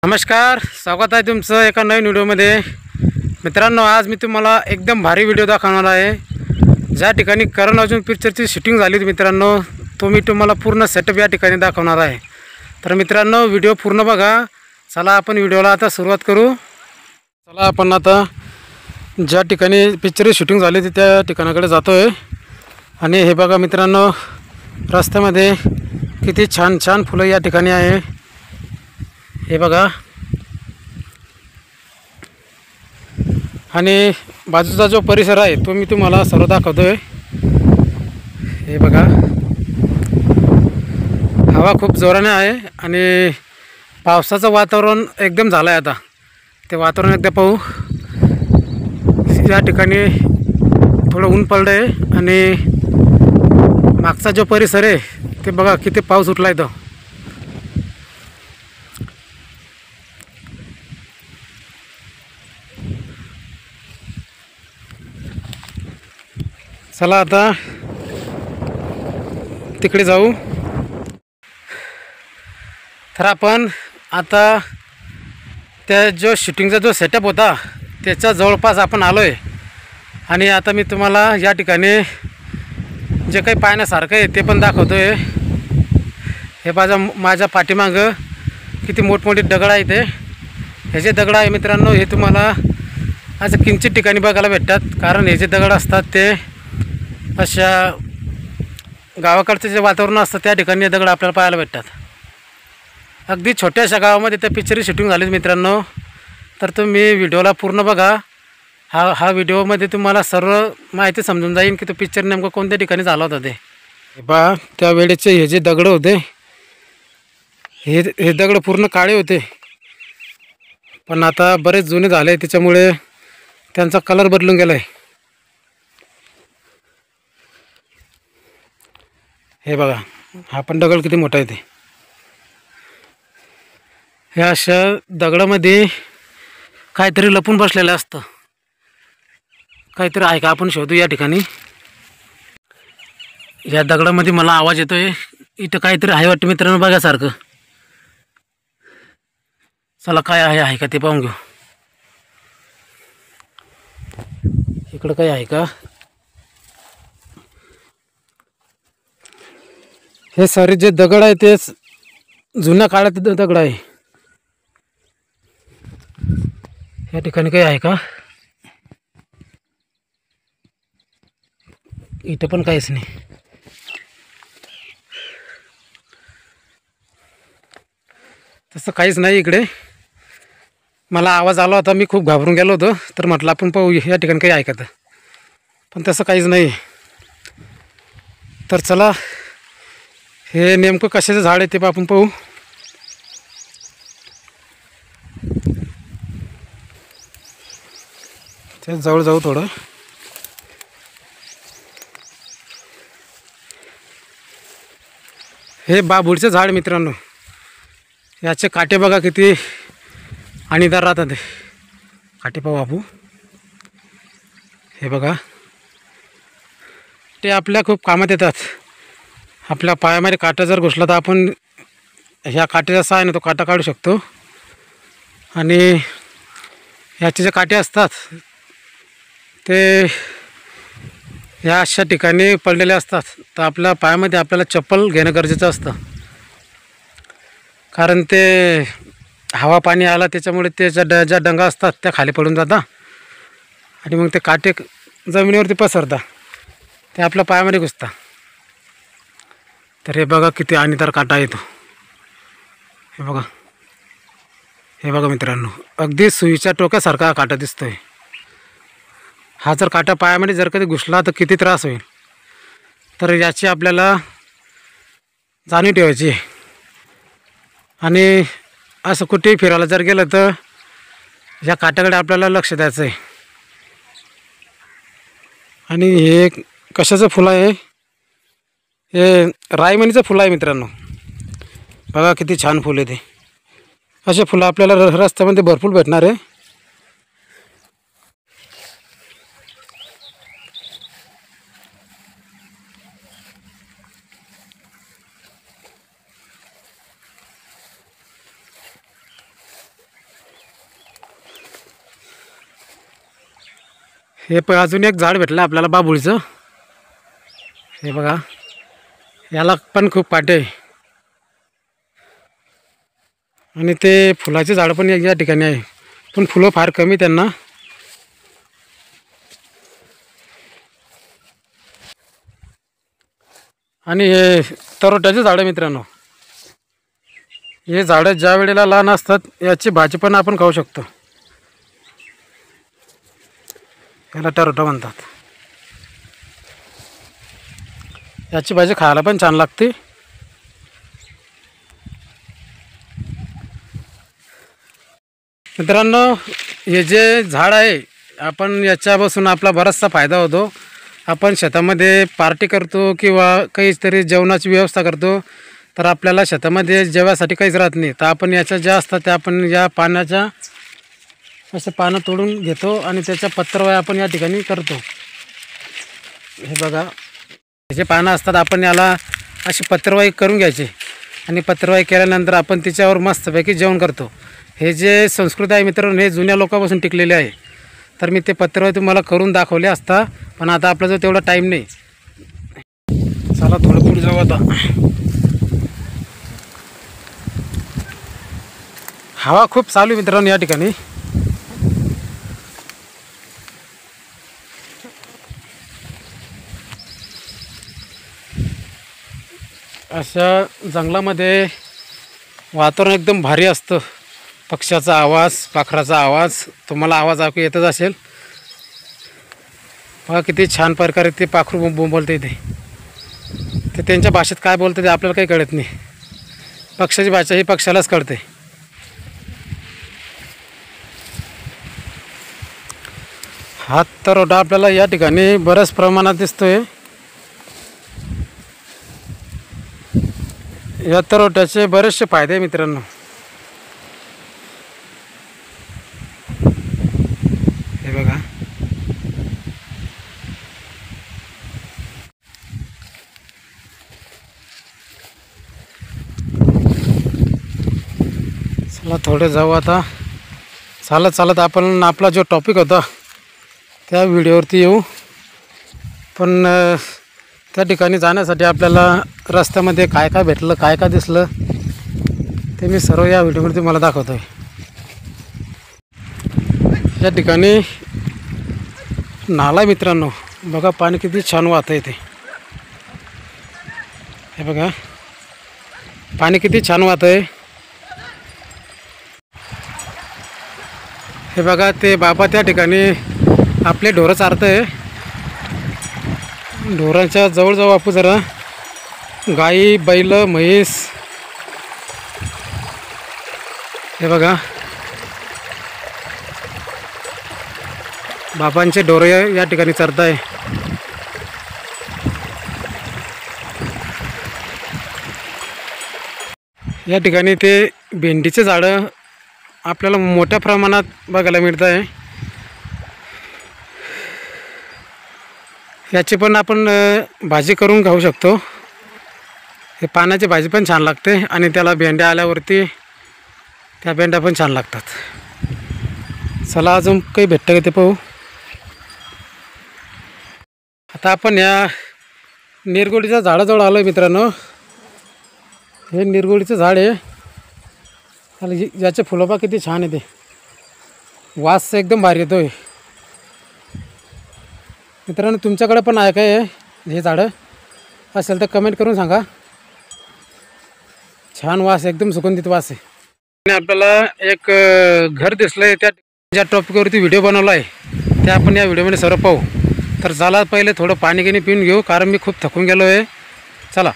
नमस्कार, स्वागत आहे तुमचं एका नवीन व्हिडिओमध्ये। मित्रांनो, आज मी तुम्हाला एकदम भारी व्हिडिओ दाखवणार आहे। ज्या ठिकाणी करण अर्जुन पिक्चरची शूटिंग झाली होती मित्रांनो, तो मी तुम्हाला पूर्ण सेटअप या ठिकाणी दाखवणार आहे। तर मित्रांनो, व्हिडिओ पूर्ण बघा। चला आपण व्हिडिओला आता सुरुवात करू। चला आपण आता ज्या ठिकाणी पिक्चरची शूटिंग झाली होती त्या ठिकाणाकडे जातोय। आणि हे बघा मित्रांनो, रस्त्यामध्ये किती छान छान फुलं या ठिकाणी आहे। हे बघा, आणि बाजूचा जो परिसर आहे तो मी तुम्हाला सर्व दाखवतोय। हे बघा, हवा खूप जोराने आहे आणि पावसाचं वातावरण एकदम झालं आहे। आता ते वातावरण एकदा पाहू। या ठिकाणी थोडं ऊन पडलं आहे आणि मागचा जो परिसर आहे ते बघा किती पाऊस उठला आहे। तो चला आता तिकडे जाऊ। तर आपण आता त्या जो शूटिंगचा जो सेटअप होता त्याच्या जवळपास आपण आलो आहे। आणि आता मी तुम्हाला या ठिकाणी जे काही पाहण्यासारखं आहे ते पण दाखवतो आहे। हे माझ्या पाठीमागं किती मोठमोठी दगड आहे। ते हे जे दगड आहे मित्रांनो, हे तुम्हाला आज किंचित ठिकाणी बघायला भेटतात। कारण हे जे दगड असतात ते अशा गावाकडचं जे वातावरण असतं त्या ठिकाणी हे दगड आपल्याला पाहायला भेटतात। अगदी छोट्याशा गावामध्ये त्या पिक्चरची शूटिंग झाली मित्रांनो। तर तुम्ही व्हिडिओला पूर्ण बघा। हा व्हिडिओमध्ये तुम्हाला सर्व माहिती समजून जाईल की तो पिक्चर नेमकं कोणत्या ठिकाणी झाला होता। ते बा त्यावेळेचे हे जे दगड होते हे दगड पूर्ण काळे होते, पण आता बरेच जुने झाले त्याच्यामुळे त्यांचा कलर बदलून गेला आहे। हे बघा, हा पण दगड किती मोठा आहे। ते ह्या अशा दगडामध्ये काहीतरी लपून बसलेलं असतं। काहीतरी आहे का, आपण शोधू या ठिकाणी। या दगडामध्ये मला आवाज येतोय, इथं काहीतरी आहे वाटतं मित्रांनो बघासारखं। चला काय आहे का ते पाहून घेऊ। इकडं काय आहे का? हे सारे जे दगड आहे ते जुन्या काळात दगड आहे। या ठिकाणी काही आहे का? इथं पण काहीच नाही। तसं काहीच नाही इकडे। मला आवाज आला होता, मी खूप घाबरून गेलो होतो, तर म्हटलं आपण पाहू या ठिकाणी काही ऐकतं, पण तसं काहीच नाही। तर चला, हे नेमकं कशाचं झाड आहे ते आपण पाहू। ते जवळ जाऊ थोडं। हे बाभूळचं झाड मित्रांनो, याचे काटे बघा किती आणीदार राहतात। ते काटे पाहू बापू, हे बघा, ते आपल्या खूप कामात येतात। आपल्या पायामध्ये काटा जर घुसला तर आपण ह्या काट्याचा सहाय्याने तो काटा काढू शकतो। आणि याचे जे काटे असतात ते ह्या अशा ठिकाणी पडलेले असतात, तर आपल्या पायामध्ये आपल्याला चप्पल घेणं गरजेचं असतं। कारण ते हवा पाणी आला त्याच्यामुळे ते ज्या डंगा असतात त्या खाली पडून जातात आणि मग ते काटे जमिनीवरती पसरतात, ते आपल्या पायामध्ये घुसतात। तर हे बघा किती आणीदार काटा आहे तो। हे बघा मित्रांनो, अगदी सुईच्या टोक्यासारखा हा काटा दिसतोय। हा जर काटा पायामध्ये जर कधी घुसला तर किती त्रास होईल, तर याची आपल्याला जाणीव ठेवायची आहे। आणि असं कुठेही फिरायला जर गेलं तर ह्या काट्याकडे आपल्याला लक्ष द्यायचं आहे। आणि हे कशाचं फुलं आहे? हे रायमणीचं फुलं आहे मित्रांनो। बघा किती छान फुलं आहे ते। असे फुलं आपल्याला रस्त्यामध्ये भरपूर भेटणार आहे। हे अजून एक झाड भेटलं आपल्याला बाबुळीचं. हे बघा, याला पण खूप काटे आहे आणि ते फुलाचे झाड पण या ठिकाणी आहे, पण फुलं फार कमी त्यांना. आणि हे तरोट्याचे झाडं मित्रांनो, हे झाडं ज्या वेळेला लहान असतात याची भाजी पण आपण खाऊ शकतो. याला टरोटा म्हणतात. याची भाजी खायला पण छान लागते. मित्रांनो, हे जे झाड आहे आपण याच्यापासून आपला बराचसा फायदा होतो. आपण शेतामध्ये पार्टी करतो किंवा काहीतरी जेवणाची व्यवस्था करतो, तर आपल्याला शेतामध्ये जेवायसाठी काहीच राहत नाही, तर आपण याच्या ज्या असतात त्या आपण या पानाच्या असे पानं तोडून घेतो आणि त्याच्या पत्रवाया आपण या ठिकाणी करतो. हे बघा, हे पानं असतात, आपण याला अशी पत्रवाई करून घ्यायची आणि पत्रवाई केल्यानंतर आपण तिच्यावर मस्तपैकी जेवण करतो. हे जे संस्कृती आहे मित्रांनो, हे जुन्या लोकांपासून टिकलेले आहे. तर मी ते पत्रवाई तुम्हाला करून दाखवले असता, पण आता आपला जो तेवढा टाईम नाही. चला थोडं पुढे जाऊ आता. हवा खूप चालू आहे मित्रांनो या ठिकाणी. अशा जंगलामध्ये वातावरण एकदम भारी असतं. पक्ष्याचा आवाज, पाखराचा आवाज, तुम्हाला आवाज ऐकू येतच असेल. बघा किती छान प्रकारे ते पाखरू बोंबलते. ते त्यांच्या भाषेत काय बोलते ते आपल्याला काही कळत नाही. पक्ष्याची भाषा ही पक्ष्यालाच कळते. हा तरोटा आपल्याला या ठिकाणी बऱ्याच प्रमाणात दिसतोय. या तरोट्याचे बरेचसे फायदे आहे मित्रांनो. हे बघा, चला थोडे जाऊ आता. चालत चालत आपण आपला जो टॉपिक होता त्या व्हिडिओवरती येऊ. पण त्या ठिकाणी जाण्यासाठी आपल्याला रस्त्यामध्ये काय काय भेटलं, काय काय दिसलं ते मी सर्व या व्हिडिओमध्ये मला दाखवतो आहे. या ठिकाणी नाला मित्रांनो, बघा पाणी किती छान वाहतं आहे. ते हे बघा, पाणी किती छान वाहतं आहे. हे बघा, ते बाबा त्या ठिकाणी आपले ढोरं चारत आहे. ढोरांच्या जवळ जाऊ आपण जरा. गाई, बैल, म्हैस, हे बघा बाबांचे ढोरं या ठिकाणी चरत आहे. या ठिकाणी ते भेंडीचे झाडं आपल्याला मोठ्या प्रमाणात बघायला मिळत आहे. याची पण आपण भाजी करून खाऊ शकतो. हे पानाची भाजी पण छान लागते आणि त्याला भेंड्या आल्यावरती त्या भेंड्या पण छान लागतात. चला अजून काही भेटतं का ते पाहू. आता आपण या निरगुडीच्या झाडाजवळ आलो आहे मित्रांनो. हे निरगुडीचं झाड आहे आणि याचे फुलोपा किती छान येते. वास एकदम भारी येतो आहे मित्रांनो. तुमच्याकडे पण आहे काय हे झाडं असेल तर कमेंट करून सांगा. छान वास, एकदम सुगंधित वास आहे. आणि आपल्याला एक घर दिसलं आहे, त्या ज्या टॉपिकवरती व्हिडिओ बनवला आहे ते आपण या व्हिडिओमध्ये सर्व पाहू. तर चला पहिले थोडं पाणी गिनी पिऊन घेऊ, कारण मी खूप थकून गेलो आहे. चला.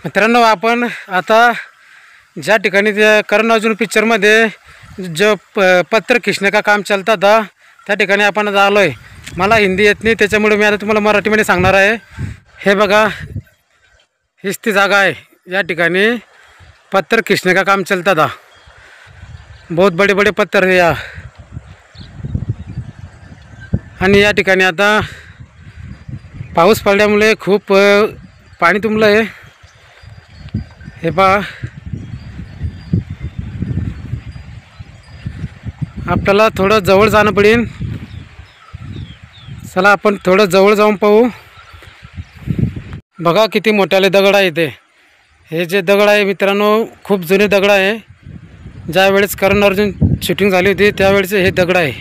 मित्रांनो, आपण आता ज्या ठिकाणी त्या करण अर्जुन पिक्चरमध्ये जो पत्र खिचणे का काम चलता था त्या ठिकाणी आपण आता आलो आहे। मला हिंदी येत नाही त्याच्यामुळे मी आता तुम्हाला मराठीमध्ये सांगणार आहे। हे बघा हीच ती जागा आहे, या ठिकाणी पत्थर खींचने का काम चलता था। बहुत बड़े बड़े पत्थर है यहाँ। आणि या ठिकाणी आता पाऊस पडल्यामुळे खूप पाणी तुंबलं आहे। हे पहा आपल्याला थोडं जवळ जाणं पडेल। चला आपण थोडं जवळ जाऊन पाहू। बघा किती मोठ्याले दगड आहे ते। हे जे दगड आहे मित्रांनो खूप जुने दगड आहे। ज्या वेळेस करण अर्जुन शूटिंग झाली होती त्यावेळेचे हे दगड आहे।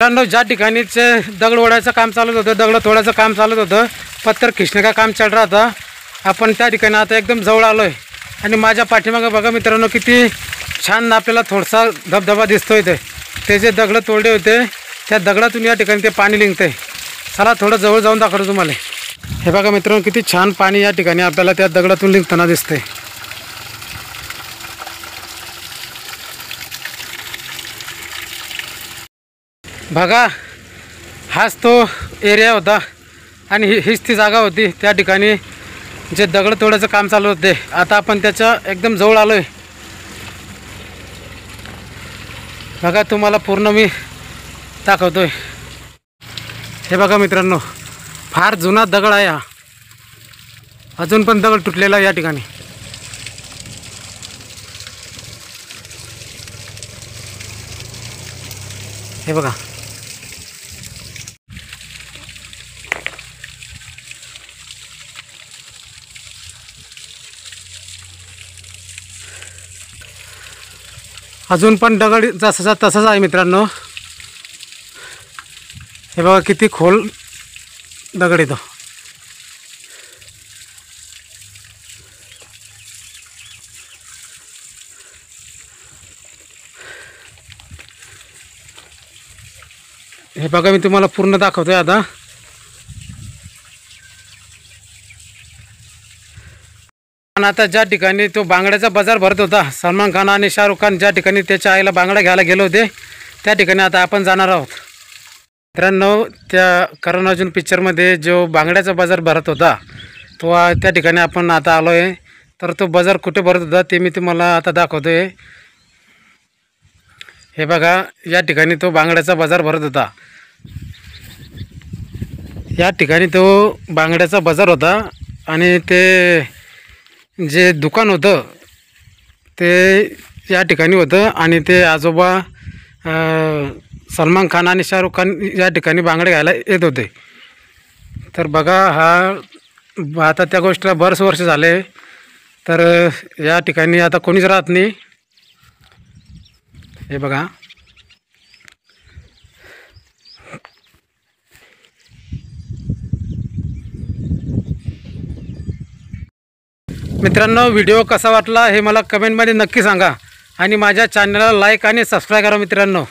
मित्रांनो ज्या ठिकाणीचे दगड ओढायचं काम चालत होतं, दगड तोडायचं काम चालत होतं, पत्थर खींचने का काम चल रहा था, आपण त्या ठिकाणी आता एकदम जवळ आलो आहे। आणि माझ्या पाठीमागे बघा मित्रांनो किती छान आपल्याला थोडासा धबधबा दिसतोय। ते जे दगड तोडले होते त्या दगडातून या ठिकाणी ते पाणी निघतंय। चला थोडं जवळ जाऊन दाखवतो तुम्हाला। हे बघा मित्रांनो किती छान पाणी या ठिकाणी आपल्याला त्या दगडातून निघताना दिसतंय। बघा हाच तो एरिया होता आणि हीच ती जागा होती त्या ठिकाणी जे दगड तोडायचं काम चालू होते। आता आपण त्याच्या एकदम जवळ आलोय। बघा तुम्हाला पूर्ण मी दाखवतोय। हे बघा मित्रांनो फार जुना दगड आहे हा, अजून पण दगड तुटलेला या ठिकाणी। हे बघा अजून पण दगड जसाचा तसाच आहे मित्रांनो। हे बघा किती खोल दगड येतो। हे बघा मी तुम्हाला पूर्ण दाखवतोय आता। आणि आता ज्या ठिकाणी तो बांगड्याचा बाजार भरत होता, सलमान खान आणि शाहरुख खान ज्या ठिकाणी त्याच्या आईला बांगड्या घ्यायला गेले होते त्या ठिकाणी आता आपण जाणार आहोत। मित्रांनो त्या करण अर्जुन पिक्चरमध्ये जो बांगड्याचा बाजार भरत होता तो त्या ठिकाणी आपण आता आलो आहे। तर तो बाजार कुठे भरत होता ते मी तुम्हाला आता दाखवतोय। हे बघा या ठिकाणी तो बांगड्याचा बाजार भरत होता। या ठिकाणी तो बांगड्याचा बाजार होता आणि ते जे दुकान होतं ते या ठिकाणी होतं आणि ते आजोबा सलमान खान आणि शाहरुख खान या ठिकाणी बांगडे घ्यायला येत होते। तर बघा हा आता त्या गोष्टीला बरेच वर्ष झाले, तर या ठिकाणी आता कोणीच राहत नाही। हे बघा मित्रांनो व्हिडिओ कसा वाटला हे मला कमेंटमध्ये नक्की सांगा आणि माझ्या चॅनलला लाईक आणि सबस्क्राईब करा मित्रांनो।